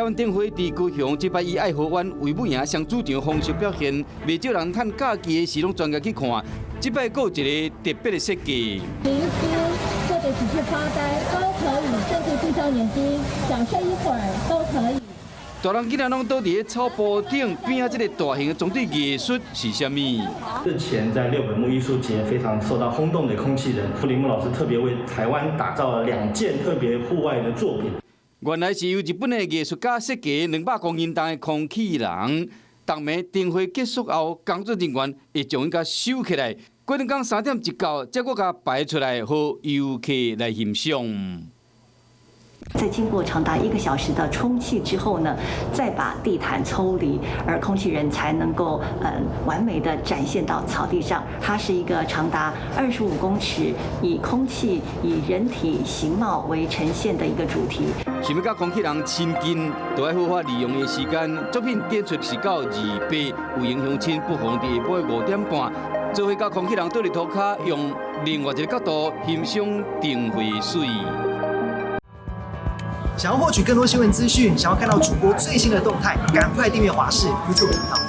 湾灯会伫高雄即摆以爱河湾为母赢上主场方式表现，袂少人趁假期的时拢专家去看。即摆佫有一个特别的设计。明星或者只是发呆都可以，甚至闭上眼睛想睡一会儿都可以。大人囡仔拢倒伫草坡顶边啊，这个大型的装置艺术是啥物？日前在六本木艺术节非常受到轰动的空气人，铃木老师特别为台湾打造了2件特别户外的作品。原来是由日本的艺术家设计200公斤重的空气人。当暝灯会结束后，工作人员会将伊甲收起来，过两天3点一到，再搁甲摆出来，予游客来欣赏。在经过长达1个小时的充气之后呢，再把地毯抽离，而空气人才能够完美的展现到草地上。它是一个长达25公尺，以空气、以人体形貌为呈现的一个主题。想要甲空气人亲近，就要好好利用的时间。作品展出是到28，有影响亲不妨伫下晡5点半，做伙甲空气人倒伫涂骹，用另外一个角度欣赏灯会水。想要获取更多新闻资讯，想要看到主播最新的动态，赶快订阅华视 YouTube 频道。